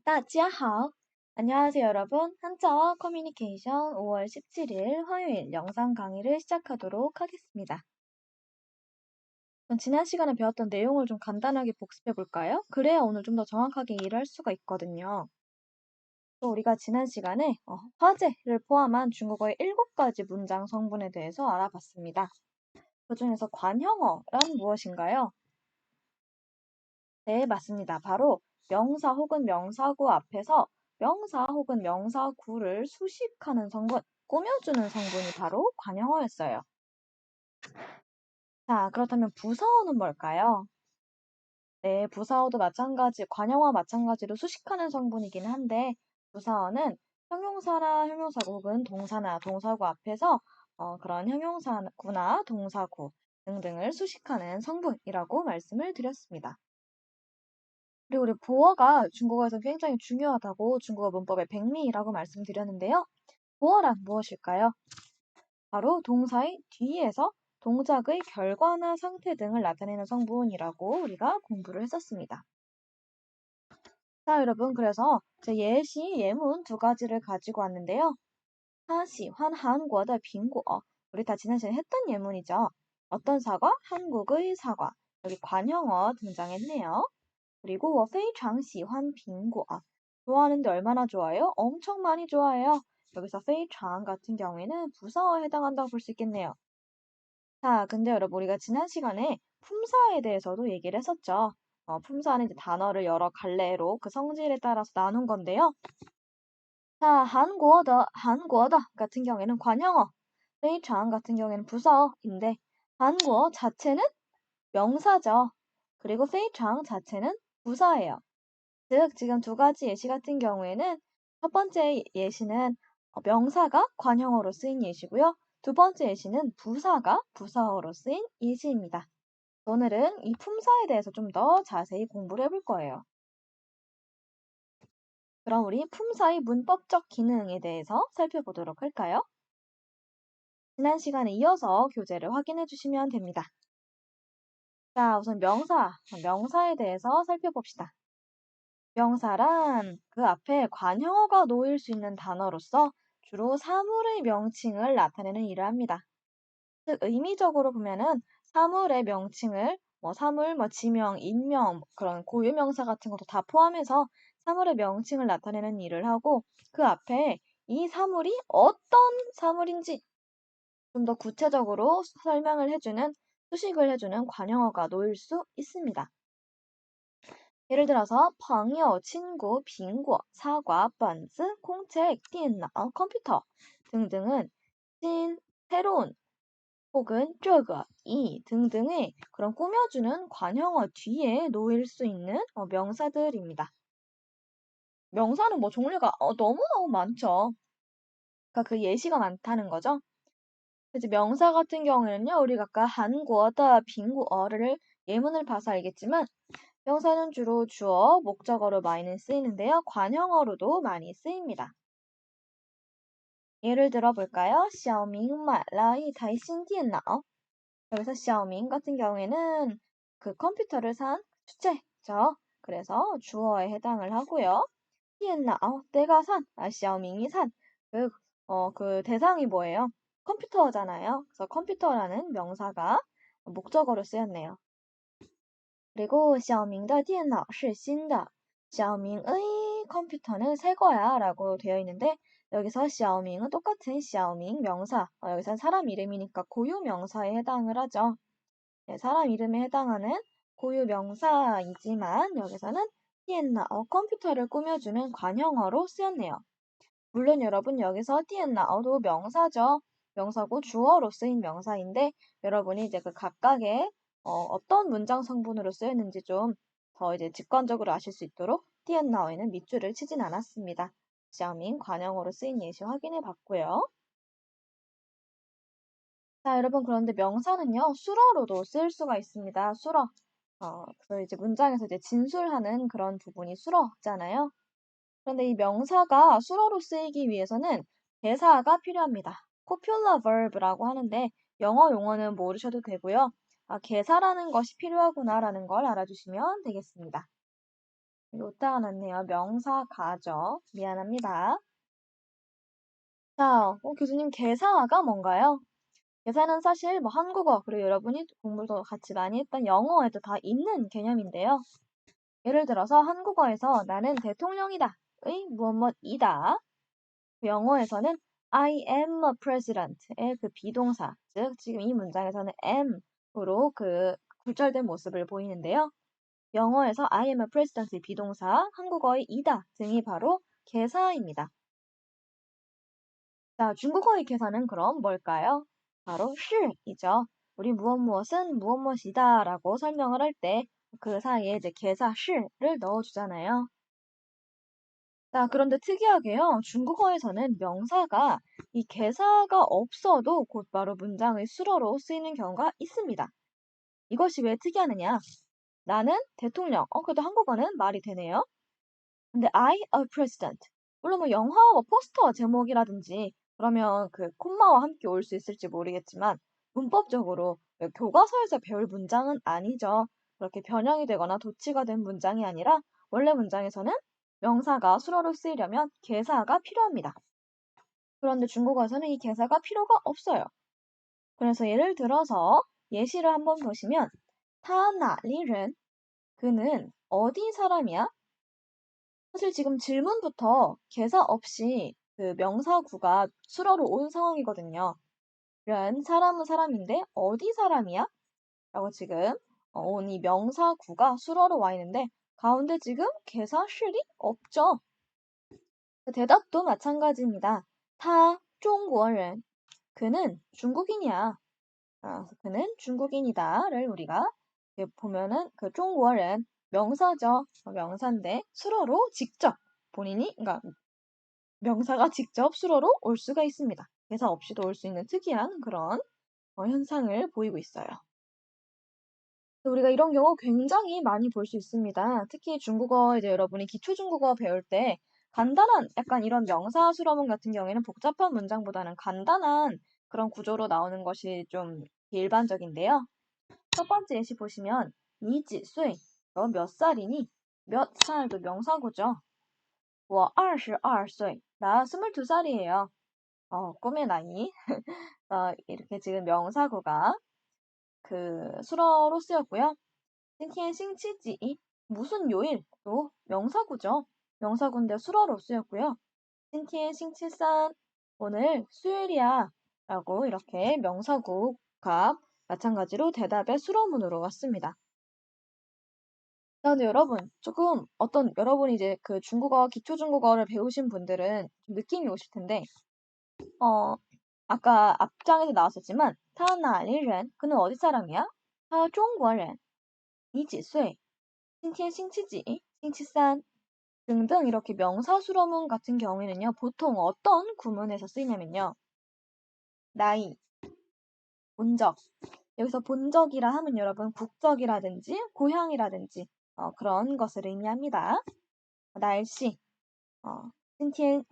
따지하오. 안녕하세요, 여러분. 한자어 커뮤니케이션 5월 17일 화요일 영상 강의를 시작하도록 하겠습니다. 그럼 지난 시간에 배웠던 내용을 좀 간단하게 복습해 볼까요? 그래야 오늘 좀 더 정확하게 이해를 할 수가 있거든요. 또 우리가 지난 시간에 화제를 포함한 중국어의 7가지 문장 성분에 대해서 알아봤습니다. 그중에서 관형어란 무엇인가요? 네, 맞습니다. 바로 명사 혹은 명사구 앞에서 명사 혹은 명사구를 수식하는 성분, 꾸며주는 성분이 바로 관형어였어요. 자, 그렇다면 부사어는 뭘까요? 네, 부사어도 마찬가지, 관형어와 마찬가지로 수식하는 성분이긴 한데, 부사어는 형용사나 형용사구 혹은 동사나 동사구 앞에서 그런 형용사구나 동사구 등등을 수식하는 성분이라고 말씀을 드렸습니다. 그리고 우리 보어가 중국어에서 굉장히 중요하다고 중국어 문법의 백미라고 말씀드렸는데요. 보어란 무엇일까요? 바로 동사의 뒤에서 동작의 결과나 상태 등을 나타내는 성분이라고 우리가 공부를 했었습니다. 자, 여러분, 그래서 제 예시, 예문 2가지를 가지고 왔는데요. 하시환 한국의 빙고 우리 다 지난 시간에 했던 예문이죠. 어떤 사과? 한국의 사과. 여기 관형어 등장했네요. 그리고 我非常喜欢苹果. 좋아하는데 얼마나 좋아해요? 엄청 많이 좋아해요. 여기서 非常 같은 경우에는 부사어에 해당한다고 볼 수 있겠네요. 자, 근데 여러분 우리가 지난 시간에 품사에 대해서도 얘기를 했었죠. 품사는 이제 단어를 여러 갈래로 그 성질에 따라서 나눈 건데요. 자, 한국어 같은 경우에는 관형어, 非常 같은 경우에는 부사어인데 한국어 자체는 명사죠. 그리고 非常 자체는 부사예요. 즉, 지금 2가지 예시 같은 경우에는 첫 번째 예시는 명사가 관형어로 쓰인 예시고요. 2번째 예시는 부사가 부사어로 쓰인 예시입니다. 오늘은 이 품사에 대해서 좀 더 자세히 공부를 해볼 거예요. 그럼 우리 품사의 문법적 기능에 대해서 살펴보도록 할까요? 지난 시간에 이어서 교재를 확인해 주시면 됩니다. 자, 우선 명사에 대해서 살펴봅시다. 명사란 그 앞에 관형어가 놓일 수 있는 단어로서 주로 사물의 명칭을 나타내는 일을 합니다. 즉, 의미적으로 보면은 사물의 명칭을 사물, 지명, 인명, 그런 고유명사 같은 것도 다 포함해서 사물의 명칭을 나타내는 일을 하고 그 앞에 이 사물이 어떤 사물인지 좀 더 구체적으로 설명을 해주는, 수식을 해주는 관형어가 놓일 수 있습니다. 예를 들어서 朋友, 친구, 빙고, 사과, 번스, 콩책, 电脑, 컴퓨터 등등은 신, 새로운 혹은 这个, 이 등등의 그런 꾸며주는 관형어 뒤에 놓일 수 있는 명사들입니다. 명사는 종류가 너무너무 많죠. 그러니까 그 예시가 많다는 거죠. 이제 명사 같은 경우에는요, 우리가 아까 한국어다, 빙고어를 예문을 봐서 알겠지만 명사는 주로 주어, 목적어로 많이 쓰이는데요. 관형어로도 많이 쓰입니다. 예를 들어 볼까요? 小明买了一台新电脑. 여기서 小明 같은 경우에는 그 컴퓨터를 산 주체죠. 그래서 주어에 해당을 하고요. 电脑, 내가 산, 小明이 산. 그 대상이 뭐예요? 컴퓨터잖아요. 그래서 컴퓨터라는 명사가 목적어로 쓰였네요. 그리고 小明的电脑是新的. 小明의 컴퓨터는 새 거야 라고 되어 있는데 여기서 小明은 똑같은 小明 명사, 여기서 사람 이름이니까 고유 명사에 해당을 하죠. 네, 사람 이름에 해당하는 고유 명사이지만 여기서는 电脑 컴퓨터를 꾸며주는 관형어로 쓰였네요. 물론 여러분 여기서 电脑도 명사죠. 명사고 주어로 쓰인 명사인데 여러분이 이제 그 각각의 어떤 문장 성분으로 쓰였는지 좀 더 이제 직관적으로 아실 수 있도록 电脑에는 밑줄을 치진 않았습니다. 小明 관형어로 쓰인 예시 확인해 봤고요. 자, 여러분 그런데 명사는요 수러로도 쓰일 수가 있습니다. 수러. 그래서 이제 문장에서 이제 진술하는 그런 부분이 수러잖아요. 그런데 이 명사가 수러로 쓰이기 위해서는 대사가 필요합니다. copular verb라고 하는데 영어 용어는 모르셔도 되고요. 개사라는 것이 필요하구나라는 걸 알아주시면 되겠습니다. 여기 오타가 났네요. 명사가죠. 미안합니다. 자, 교수님, 개사가 뭔가요? 개사는 사실 뭐 한국어, 그리고 여러분이 공부도 같이 많이 했던 영어에도 다 있는 개념인데요. 예를 들어서 한국어에서 나는 대통령이다. 의 무엇이다. 영어에서는 I am a president의 그 비동사, 즉 지금 이 문장에서는 am으로 그 굴절된 모습을 보이는데요. 영어에서 I am a president의 비동사, 한국어의 이다 등이 바로 개사입니다. 자, 중국어의 개사는 그럼 뭘까요? 바로 시이죠. 우리 무엇무엇은 무엇무엇이다 라고 설명을 할 때 그 사이에 이제 개사 시를 넣어주잖아요. 자, 그런데 특이하게요. 중국어에서는 명사가 이 개사가 없어도 곧바로 문장의 수로로 쓰이는 경우가 있습니다. 이것이 왜 특이하느냐? 나는 대통령. 그래도 한국어는 말이 되네요. 근데 I a president. 물론 뭐 영화 뭐 포스터 제목이라든지 그러면 그 콤마와 함께 올 수 있을지 모르겠지만 문법적으로 교과서에서 배울 문장은 아니죠. 그렇게 변형이 되거나 도치가 된 문장이 아니라 원래 문장에서는 명사가 수로로 쓰이려면 개사가 필요합니다. 그런데 중국어에서는 이 개사가 필요가 없어요. 그래서 예를 들어서 예시를 한번 보시면 타나리른 그는 어디 사람이야? 사실 지금 질문부터 개사 없이 그 명사구가 수로로 온 상황이거든요. 사람은 사람인데 어디 사람이야? 라고 지금 온 이 명사구가 수로로 와 있는데 가운데 지금 개사 실이 없죠. 대답도 마찬가지입니다. 타 중국인 그는 중국인이야. 그는 중국인이다를 우리가 보면은 그 중국인 명사죠. 명사인데 수로로 직접 본인이 그러니까 명사가 직접 수로로 올 수가 있습니다. 개사 없이도 올 수 있는 특이한 그런 현상을 보이고 있어요. 우리가 이런 경우 굉장히 많이 볼 수 있습니다. 특히 중국어 이제 여러분이 기초 중국어 배울 때 간단한 약간 이런 명사 수로문 같은 경우에는 복잡한 문장보다는 간단한 그런 구조로 나오는 것이 좀 일반적인데요. 첫 번째 예시 보시면 니几岁? 너 몇 살이니? 몇 살도 명사구죠. 我22岁. 나 22살이에요. 꿈의 나이. 이렇게 지금 명사구가 그 수로로 쓰였고요. 今天星期几? 무슨 요일도 명사구죠. 명사구인데 수로로 쓰였고요. 今天星期三? 오늘 수요일이야. 라고 이렇게 명사구가 마찬가지로 대답의 수로문으로 왔습니다. 근데 여러분, 조금 여러분이 이제 그 중국어, 기초 중국어를 배우신 분들은 좀 느낌이 오실 텐데, 아까 앞장에도 나왔었지만, 他哪里人? 그는 어디 사람이야? 他中国人. 你几岁? 今天星期几? 星期三. 등등 이렇게 명사수로문 같은 경우에는요, 보통 어떤 구문에서 쓰이냐면요. 나이, 본적. 여기서 본적이라 하면 여러분 국적이라든지 고향이라든지 그런 것을 의미합니다. 날씨, 今天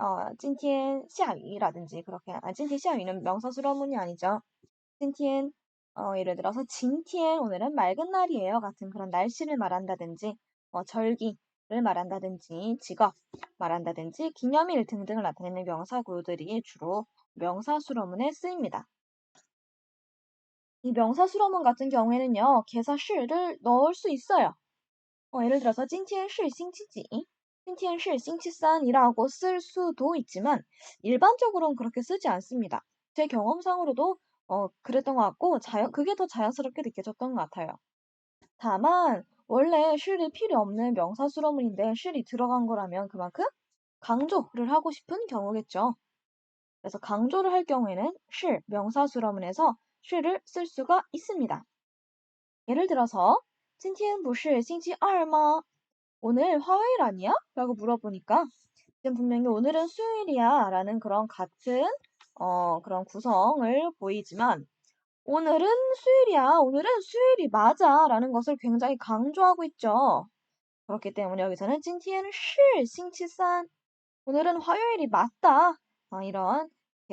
下雨라든지 그렇게 今天下雨는 명사수로문이 아니죠. 今天 예를 들어서 今天 오늘은 맑은 날이에요 같은 그런 날씨를 말한다든지 절기를 말한다든지 직업 말한다든지 기념일 등등을 나타내는 명사구들이 주로 명사수로문에 쓰입니다. 이 명사수로문 같은 경우에는요. 개사 시를 넣을 수 있어요. 예를 들어서 今天是星期几? 今天是星期三이라고 쓸 수도 있지만 일반적으로는 그렇게 쓰지 않습니다. 제 경험상으로도 그랬던 것 같고 그게 더 자연스럽게 느껴졌던 것 같아요. 다만 원래 쉴이 필요 없는 명사수로문인데 쉴이 들어간 거라면 그만큼 강조를 하고 싶은 경우겠죠. 그래서 강조를 할 경우에는 쉴 명사수로문에서 쉴을 쓸 수가 있습니다. 예를 들어서 今天不是星期二吗? 오늘 화요일 아니야? 라고 물어보니까 지금 분명히 오늘은 수요일이야 라는 그런 같은 그런 구성을 보이지만 오늘은 수요일이야. 오늘은 수요일이 맞아 라는 것을 굉장히 강조하고 있죠. 그렇기 때문에 여기서는 今天是星期三 오늘은 화요일이 맞다. 이런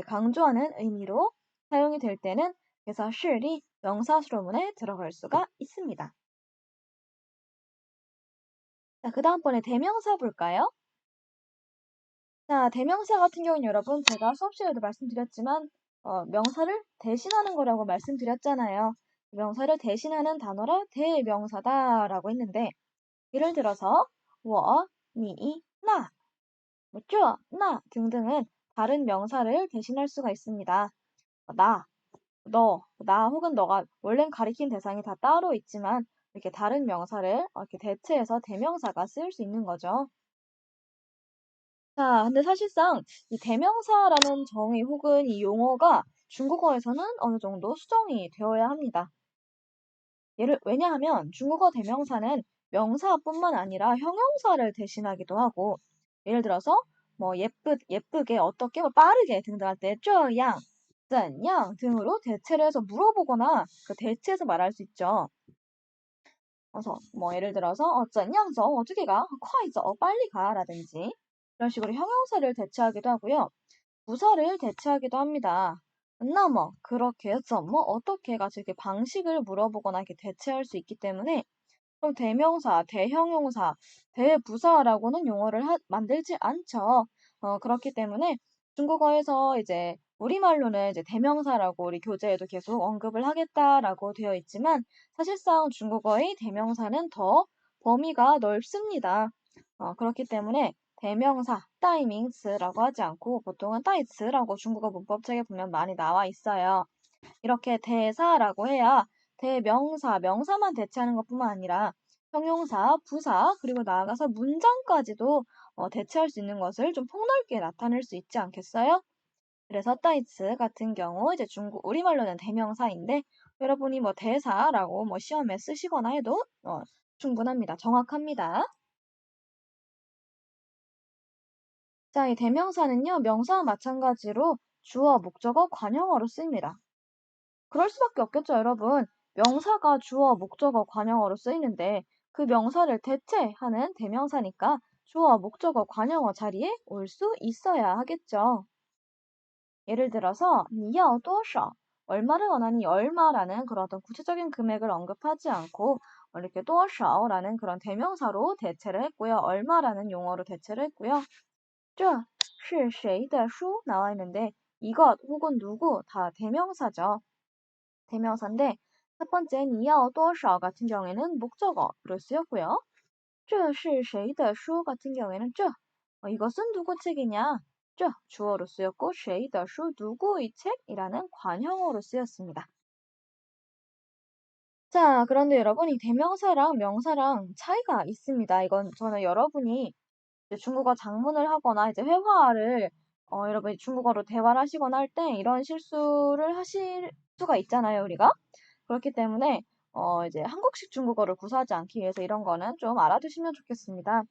강조하는 의미로 사용이 될 때는 그래서 shill이 명사수로문에 들어갈 수가 있습니다. 자, 그 다음번에 대명사 볼까요? 자, 대명사 같은 경우는 여러분 제가 수업 시간에도 말씀드렸지만 명사를 대신하는 거라고 말씀드렸잖아요. 명사를 대신하는 단어라 대명사다라고 했는데 예를 들어서 我, 你, 나, 뭐, 这, 나 등등은 다른 명사를 대신할 수가 있습니다. 나, 너, 나 혹은 너가 원래는 가리킨 대상이 다 따로 있지만 이렇게 다른 명사를 이렇게 대체해서 대명사가 쓰일 수 있는 거죠. 자, 근데 사실상 이 대명사라는 정의 혹은 이 용어가 중국어에서는 어느 정도 수정이 되어야 합니다. 왜냐하면 중국어 대명사는 명사뿐만 아니라 형용사를 대신하기도 하고, 예를 들어서 뭐 예쁘게, 어떻게, 뭐 빠르게 등등 할 때, 这样, 怎样 등으로 대체를 해서 물어보거나 그 대체해서 말할 수 있죠. 그래서 뭐 예를 들어서 怎样走 어떻게 가? 快走 빨리 가라든지 이런 식으로 형용사를 대체하기도 하고요. 부사를 대체하기도 합니다. 나뭐 그렇게 해서 뭐 어떻게가 이렇게 방식을 물어보거나 이렇게 대체할 수 있기 때문에 그럼 대명사, 대형용사, 대부사라고는 용어를 만들지 않죠. 그렇기 때문에 중국어에서 이제 우리말로는 이제 대명사라고 우리 교재에도 계속 언급을 하겠다라고 되어 있지만 사실상 중국어의 대명사는 더 범위가 넓습니다. 그렇기 때문에 대명사, 따이밍스라고 하지 않고 보통은 따이츠라고 중국어 문법책에 보면 많이 나와 있어요. 이렇게 대사라고 해야 대명사, 명사만 대체하는 것뿐만 아니라 형용사, 부사, 그리고 나아가서 문장까지도 대체할 수 있는 것을 좀 폭넓게 나타낼 수 있지 않겠어요? 그래서 따이츠 같은 경우 이제 우리말로는 대명사인데 여러분이 뭐 대사라고 뭐 시험에 쓰시거나 해도 충분합니다. 정확합니다. 자, 이 대명사는요, 명사와 마찬가지로 주어, 목적어, 관형어로 쓰입니다. 그럴 수밖에 없겠죠, 여러분. 명사가 주어, 목적어, 관형어로 쓰이는데 그 명사를 대체하는 대명사니까 주어, 목적어, 관형어 자리에 올 수 있어야 하겠죠. 예를 들어서 你要多少 얼마를 원하니 얼마라는 그런 어떤 구체적인 금액을 언급하지 않고 이렇게 多少라는 그런 대명사로 대체를 했고요. 얼마라는 용어로 대체를 했고요. 这是谁的书 나와 있는데 이것 혹은 누구 다 대명사죠. 대명사인데 첫 번째 你要多少 같은 경우에는 목적어로 쓰였고요. 这是谁的书 같은 경우에는 这 이것은 누구 책이냐? 这 주어로 쓰였고 谁的书 누구의 책이라는 관형어로 쓰였습니다. 자, 그런데 여러분 이 대명사랑 명사랑 차이가 있습니다. 이건 저는 여러분이 이제 중국어 작문을 하거나 이제 회화를 여러분이 중국어로 대화를 하시거나 할 때 이런 실수를 하실 수가 있잖아요, 우리가. 그렇기 때문에 이제 한국식 중국어를 구사하지 않기 위해서 이런 거는 좀 알아두시면 좋겠습니다.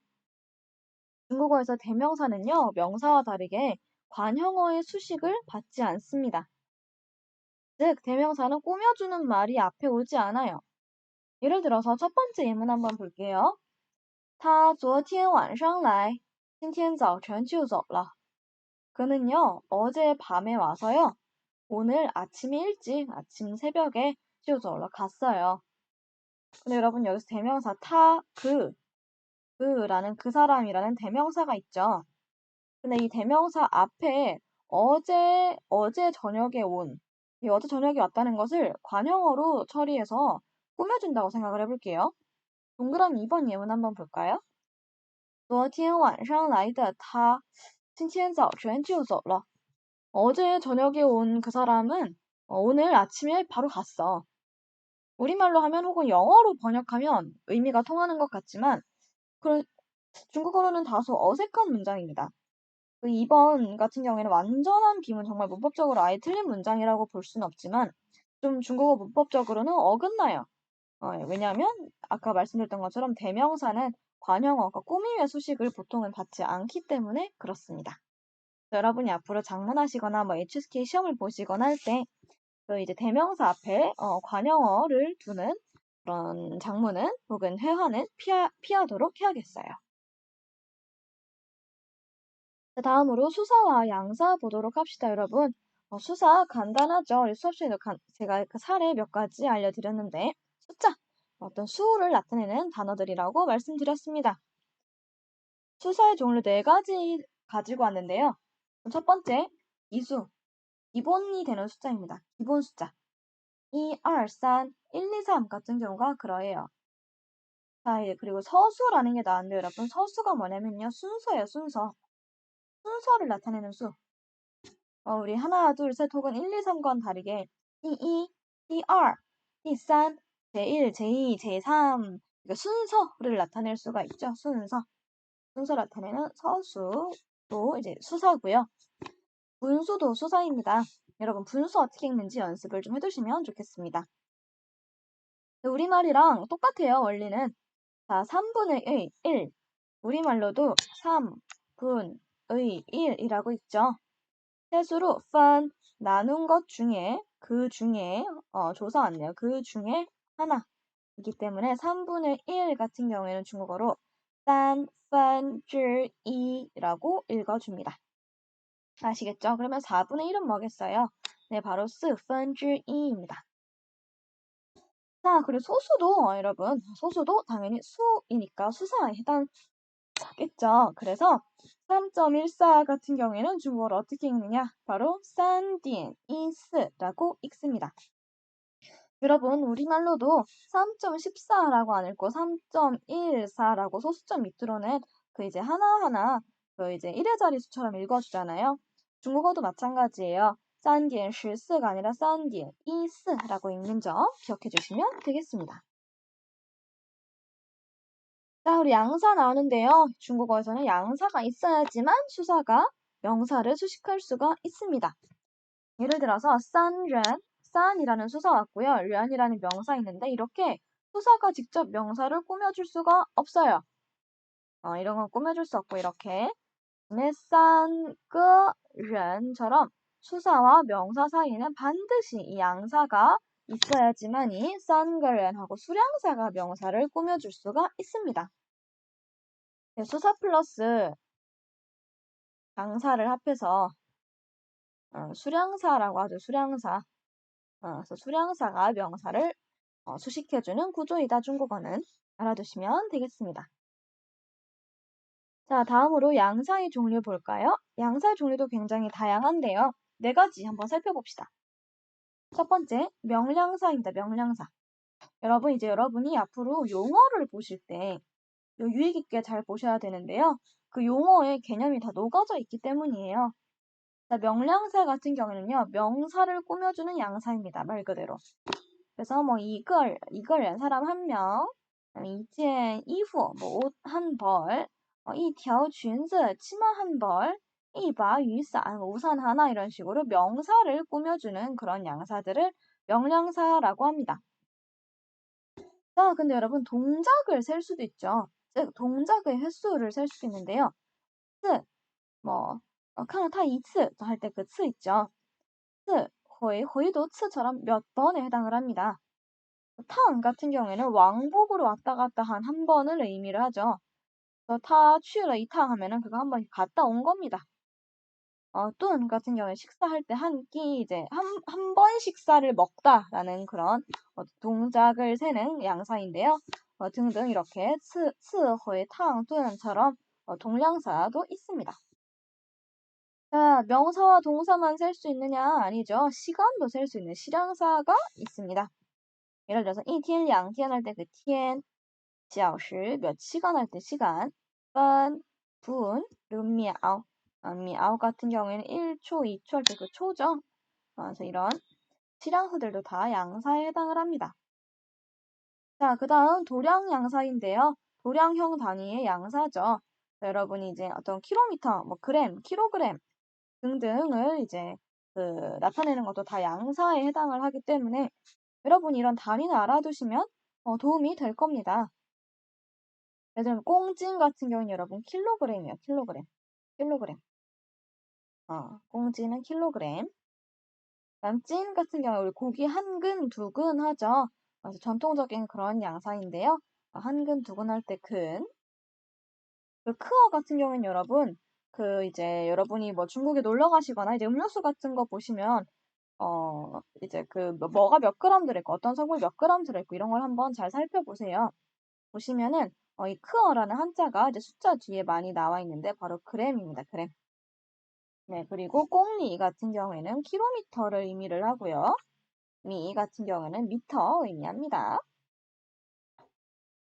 중국어에서 대명사는요, 명사와 다르게 관형어의 수식을 받지 않습니다. 즉, 대명사는 꾸며주는 말이 앞에 오지 않아요. 예를 들어서 첫 번째 예문 한번 볼게요. 他昨天晚上来今天早晨就走了 그는요, 어제 밤에 와서요, 오늘 아침에 일찍, 아침 새벽에 쭉走了 갔어요. 근데 여러분 여기서 대명사 그라는 그 사람이라는 대명사가 있죠. 근데 이 대명사 앞에 어제 저녁에 이 어제 저녁에 왔다는 것을 관형어로 처리해서 꾸며준다고 생각을 해볼게요. 동그라미 2번 예문 한번 볼까요? 昨天晚上来的他今天早晨就走了 어제 저녁에 온 그 사람은 오늘 아침에 바로 갔어. 우리말로 하면 혹은 영어로 번역하면 의미가 통하는 것 같지만 중국어로는 다소 어색한 문장입니다. 그 2번 같은 경우에는 완전한 비문, 정말 문법적으로 아예 틀린 문장이라고 볼 수는 없지만 좀 중국어 문법적으로는 어긋나요. 왜냐하면 아까 말씀드렸던 것처럼 대명사는 관형어가 꾸밈의 수식을 보통은 받지 않기 때문에 그렇습니다. 여러분이 앞으로 작문하시거나 뭐 HSK 시험을 보시거나 할 때 그 이제 대명사 앞에 관형어를 두는 그런 작문은 혹은 회화는 피하도록 해야겠어요. 자, 다음으로 수사와 양사 보도록 합시다, 여러분. 수사 간단하죠. 수업 시에도 제가 그 사례 몇 가지 알려드렸는데 숫자, 어떤 수를 나타내는 단어들이라고 말씀드렸습니다. 수사의 종류 네 가지 가지고 왔는데요. 첫 번째, 이수. 기본이 되는 숫자입니다. 기본 숫자. 2, 2, 3, 1, 2, 3 같은 경우가 그러해요. 자, 그리고 서수라는 게 나왔는데 여러분, 서수가 뭐냐면요. 순서예요, 순서. 순서를 나타내는 수. 우리 하나, 둘, 셋 혹은 1, 2, 3과는 다르게 第一, 第二, 第三, 제1, 제2, 제3 순서를 나타낼 수가 있죠. 순서. 순서 나타내는 서수도 이제 수서고요. 분수도 수서입니다. 여러분 분수 어떻게 읽는지 연습을 좀 해두시면 좋겠습니다. 우리말이랑 똑같아요. 원리는. 자, 3분의 1. 우리말로도 3분의 1이라고 있죠. 세수로 펀 나눈 것 중에 그 중에 조사 왔네요. 그 중에 하나이기 때문에 3분의 1 같은 경우에는 중국어로 싼, 펀, 쯔, 이라고 읽어줍니다. 아시겠죠? 그러면 4분의 1은 뭐겠어요? 네, 바로 4分之一입니다. 자, 그리고 소수도 여러분, 소수도 당연히 수이니까 수사에 해당하겠죠. 그래서 3.14 같은 경우에는 중국어로 어떻게 읽느냐? 바로 3.14라고 읽습니다. 여러분, 우리말로도 3.14라고 안 읽고 3.14라고 소수점 밑으로는 그 이제 하나하나 그 이제 1의 자리 수처럼 읽어주잖아요. 중국어도 마찬가지예요. 3.14가 아니라 3.14라고 읽는 점 기억해 주시면 되겠습니다. 자, 우리 양사 나오는데요. 중국어에서는 양사가 있어야지만 수사가 명사를 수식할 수가 있습니다. 예를 들어서 싼ren, 싼이라는 수사 왔고요. 렌이라는 명사 있는데 이렇게 수사가 직접 명사를 꾸며줄 수가 없어요. 이런 건 꾸며줄 수 없고 이렇게 싼个人처럼 수사와 명사 사이에는 반드시 이 양사가 있어야지만이 싼个人하고 수량사가 명사를 꾸며줄 수가 있습니다. 네, 수사 플러스 양사를 합해서 수량사라고 하죠. 수량사. 그래서 수량사가 명사를 수식해주는 구조이다. 중국어는 알아두시면 되겠습니다. 자, 다음으로 양사의 종류 볼까요? 양사의 종류도 굉장히 다양한데요. 네 가지 한번 살펴봅시다. 첫 번째, 명량사입니다. 명량사. 여러분, 이제 여러분이 앞으로 용어를 보실 때 유익 있게 잘 보셔야 되는데요. 그 용어의 개념이 다 녹아져 있기 때문이에요. 자, 명량사 같은 경우는요, 명사를 꾸며주는 양사입니다. 말 그대로. 그래서 뭐 이거를 사람 한 명, 一件衣服, 뭐 옷 한 벌, 一条裙子, 치마 한 벌, 一把雨伞, 우산 하나 이런 식으로 명사를 꾸며주는 그런 양사들을 명량사라고 합니다. 자, 근데 여러분 동작을 셀 수도 있죠. 즉 동작의 횟수를 셀 수도 있는데요. 次, 뭐 看了他一次할 때 그 次 있죠. 次, 회도 次처럼 몇 번에 해당을 합니다. 탕 같은 경우에는 왕복으로 왔다 갔다 한 한 번을 의미를 하죠. 그래서 타 취러 이탕 하면은 그거 한 번 갔다 온 겁니다. 뚠 같은 경우에 식사할 때 한 끼 이제 한 번 식사를 먹다라는 그런 동작을 세는 양사인데요. 등등 이렇게 츠, 회, 탕, 뚠처럼 동량사도 있습니다. 자, 명사와 동사만 셀 수 있느냐? 아니죠. 시간도 셀 수 있는 시량사가 있습니다. 예를 들어서 一天, 2天 할 때 그 天, 小时, 몇 시간 할 때 시간, 분, 그리고 미ao. 미ao 같은 경우에는 1초, 2초 할 때 그 초죠. 그래서 이런 시량수들도 다 양사에 해당을 합니다. 자, 그 다음 도량 양사인데요. 도량형 단위의 양사죠. 여러분이 이제 어떤 킬로미터, 뭐 그램, 킬로그램 등등을 이제 나타내는 것도 다 양사에 해당을 하기 때문에 여러분이 이런 단위를 알아두시면 도움이 될 겁니다. 예를 들면 꽁찐 같은 경우는 여러분 킬로그램이에요. 킬로그램. 꽁찐은 킬로그램. 그다음 찐 같은 경우 우리 고기 한 근, 두 근 하죠. 그래서 전통적인 그런 양사인데요. 한 근, 두 근 할 때 근. 그 크어 같은 경우는 여러분 이제 여러분이 뭐 중국에 놀러 가시거나 이제 음료수 같은 거 보시면 이제 뭐가 몇 그램 들어있고 어떤 성분이 몇 그램 들어있고 이런 걸 한번 잘 살펴보세요. 보시면은 이 크어라는 한자가 이제 숫자 뒤에 많이 나와 있는데 바로 그램입니다. 그램. 네, 그리고 꽁리 같은 경우에는 킬로미터를 의미를 하고요. 미 같은 경우는 미터 의미합니다.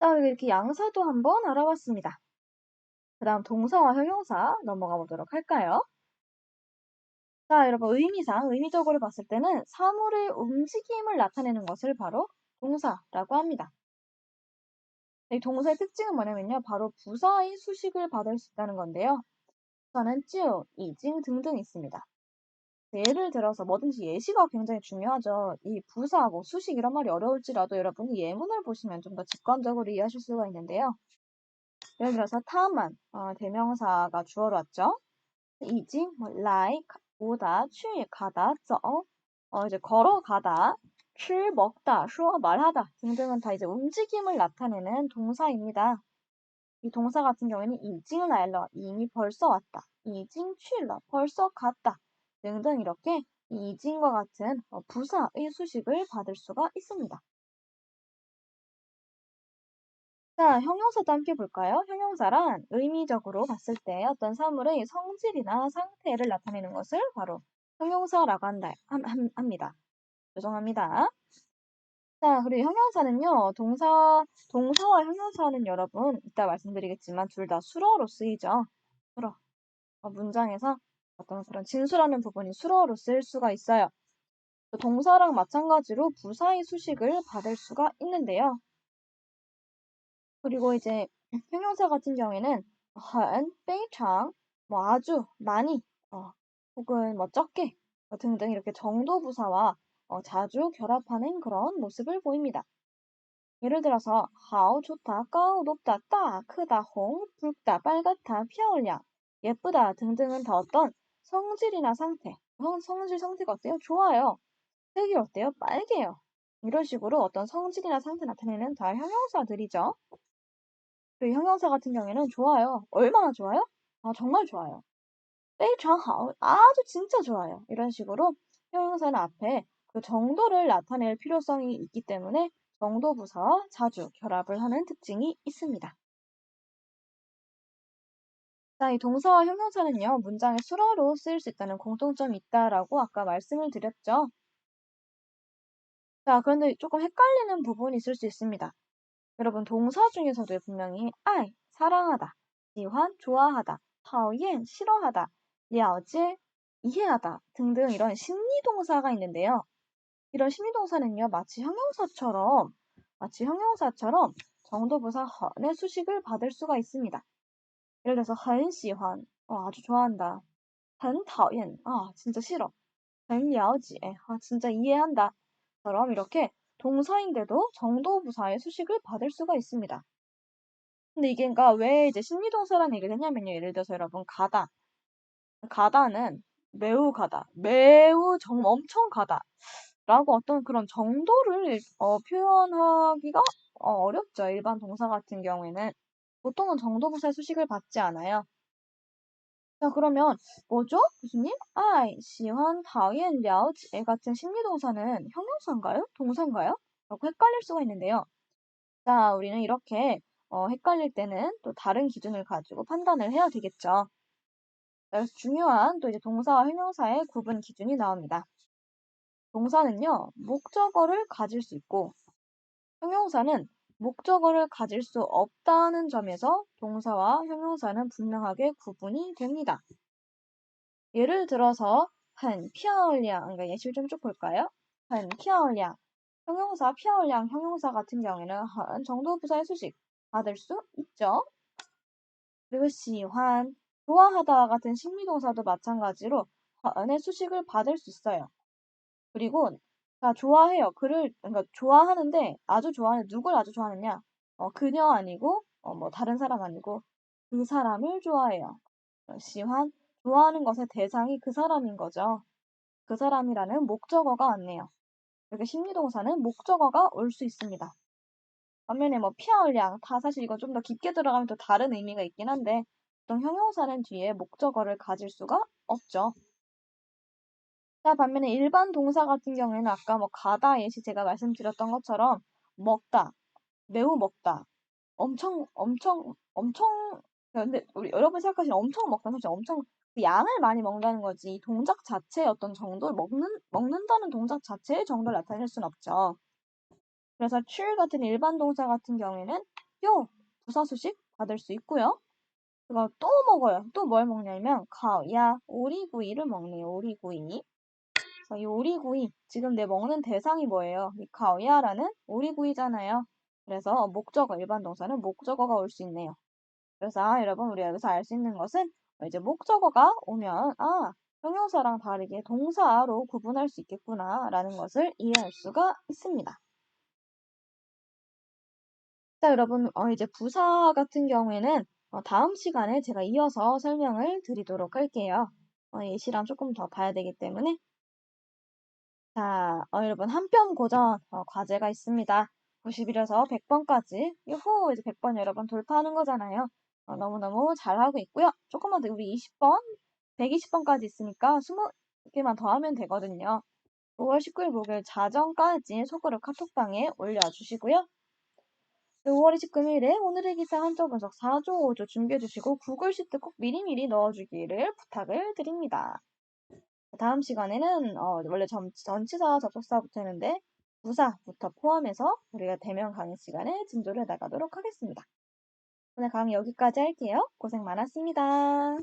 자, 이렇게 양사도 한번 알아봤습니다. 그 다음 동사와 형용사 넘어가 보도록 할까요? 자, 여러분 의미적으로 봤을 때는 사물의 움직임을 나타내는 것을 바로 동사라고 합니다. 이 동사의 특징은 뭐냐면요. 바로 부사의 수식을 받을 수 있다는 건데요. 부사는 쯔, 이징 등등 있습니다. 예를 들어서 뭐든지 예시가 굉장히 중요하죠. 이 부사, 수식 이런 말이 어려울지라도 여러분이 예문을 보시면 좀 더 직관적으로 이해하실 수가 있는데요. 예를 들어서 타만, 대명사가 주어로 왔죠. 이징, like, 오다, 취, 가다, 쩌, 이제 걸어가다, 출, 먹다, 슈어, 말하다 등등은 다 이제 움직임을 나타내는 동사입니다. 이 동사 같은 경우에는 이징 라일러, 이미 벌써 왔다. 이징 취러, 벌써 갔다. 등등 이렇게 이징과 같은 부사의 수식을 받을 수가 있습니다. 자, 형용사도 함께 볼까요? 형용사란 의미적으로 봤을 때 어떤 사물의 성질이나 상태를 나타내는 것을 바로 형용사라고 합니다. 죄송합니다. 자, 그리고 형용사는요, 동사와 형용사는 여러분, 이따 말씀드리겠지만 둘 다 수러로 쓰이죠. 수러. 문장에서 어떤 그런 진술하는 부분이 수러로 쓰일 수가 있어요. 동사랑 마찬가지로 부사의 수식을 받을 수가 있는데요. 그리고 이제 형용사 같은 경우에는 很, 非常, 아주, 많이, 혹은 적게 등등 이렇게 정도부사와 자주 결합하는 그런 모습을 보입니다. 예를 들어서 好, 좋다, 高, 높다, 大, 크다, 红, 붉다, 빨갛다, 漂亮, 예쁘다 등등은 다 어떤 성질이나 상태, 성질 상태가 어때요? 좋아요. 색이 어때요? 빨개요. 이런 식으로 어떤 성질이나 상태 나타내는 다 형용사들이죠. 그 형용사 같은 경우에는 좋아요. 얼마나 좋아요? 정말 좋아요. 非常好, 아주 진짜 좋아요. 이런 식으로 형용사는 앞에 그 정도를 나타낼 필요성이 있기 때문에 정도 부사와 자주 결합을 하는 특징이 있습니다. 자, 이 동사와 형용사는요, 문장의 수러로 쓰일 수 있다는 공통점이 있다라고 아까 말씀을 드렸죠. 자, 그런데 조금 헷갈리는 부분이 있을 수 있습니다. 여러분, 동사 중에서도 분명히 아이, 사랑하다,喜欢, 좋아하다, 讨厌, 싫어하다, 了解, 이해하다 등등 이런 심리동사가 있는데요. 이런 심리동사는요, 마치 형용사처럼 정도부사 很의 수식을 받을 수가 있습니다. 예를 들어서 很喜欢, 아주 좋아한다. 很讨厌, 진짜 싫어. 很了解, 진짜 이해한다. 처럼 이렇게 동사인데도 정도부사의 수식을 받을 수가 있습니다. 근데 이게 그러니까 왜 이제 심리동사라는 얘기를 했냐면요. 예를 들어서 여러분 가다. 가다는 매우 가다. 매우 엄청 가다. 라고 어떤 그런 정도를 표현하기가 어렵죠. 일반 동사 같은 경우에는. 보통은 정도부사의 수식을 받지 않아요. 자, 그러면 뭐죠? 교수님? 아이, 喜欢, 讨厌, 了解 같은 심리동사는 형용사인가요? 동사인가요? 라고 헷갈릴 수가 있는데요. 자, 우리는 이렇게 헷갈릴 때는 또 다른 기준을 가지고 판단을 해야 되겠죠. 그래서 중요한 또 이제 동사와 형용사의 구분 기준이 나옵니다. 동사는요, 목적어를 가질 수 있고, 형용사는 목적어를 가질 수 없다는 점에서 동사와 형용사는 분명하게 구분이 됩니다. 예를 들어서 很漂亮, 그러니까 예시를 좀 쭉 볼까요? 很漂亮, 형용사 漂亮, 형용사 같은 경우에는 很 정도부사의 수식 받을 수 있죠. 그리고 喜欢, 좋아하다와 같은 심리동사도 마찬가지로 很의 수식을 받을 수 있어요. 그리고 자, 좋아해요. 그러니까 좋아하는데 아주 좋아하는 누굴 아주 좋아하느냐? 그녀 아니고 다른 사람 아니고 그 사람을 좋아해요. 喜欢 좋아하는 것의 대상이 그 사람인 거죠. 그 사람이라는 목적어가 왔네요. 이렇게 심리동사는 목적어가 올 수 있습니다. 반면에 피아울량 다 사실 이건 좀 더 깊게 들어가면 또 다른 의미가 있긴 한데 보통 형용사는 뒤에 목적어를 가질 수가 없죠. 자, 반면에 일반 동사 같은 경우에는 아까 가다 예시 제가 말씀드렸던 것처럼 먹다, 매우 먹다, 엄청, 근데 우리 여러분 생각하시는 엄청 먹다는 사실 엄청 그 양을 많이 먹는다는 거지. 이 동작 자체의 어떤 정도를 먹는다는 동작 자체의 정도를 나타낼 순 없죠. 그래서 chew 같은 일반 동사 같은 경우에는 요 부사수식 받을 수 있고요. 그거 또 먹어요. 또 뭘 먹냐면 가야 오리구이를 먹네요. 오리구이. 그래서 이 오리구이 지금 내 먹는 대상이 뭐예요? 이 가야라는 오리구이잖아요. 그래서 목적어 일반 동사는 목적어가 올 수 있네요. 그래서 여러분 우리 여기서 알 수 있는 것은 이제 목적어가 오면 형용사랑 다르게 동사로 구분할 수 있겠구나라는 것을 이해할 수가 있습니다. 자, 여러분, 이제 부사 같은 경우에는 다음 시간에 제가 이어서 설명을 드리도록 할게요. 예시랑 조금 더 봐야 되기 때문에. 자, 여러분, 한편 고전 과제가 있습니다. 90일에서 100번까지. 유후, 이제 100번 여러분 돌파하는 거잖아요. 너무너무 잘하고 있고요. 조금만 더 우리 20번, 120번까지 있으니까 20개만 더 하면 되거든요. 5월 19일 목요일 자정까지 속으로 카톡방에 올려주시고요. 5월 29일에 오늘의 기사 한쪽 분석 4조, 5조 준비해주시고 구글 시트 꼭 미리미리 넣어주기를 부탁을 드립니다. 다음 시간에는 원래 전치사 접속사부터 했는데 부사부터 포함해서 우리가 대면 강의 시간에 진도를 나가도록 하겠습니다. 오늘 강의 여기까지 할게요. 고생 많았습니다.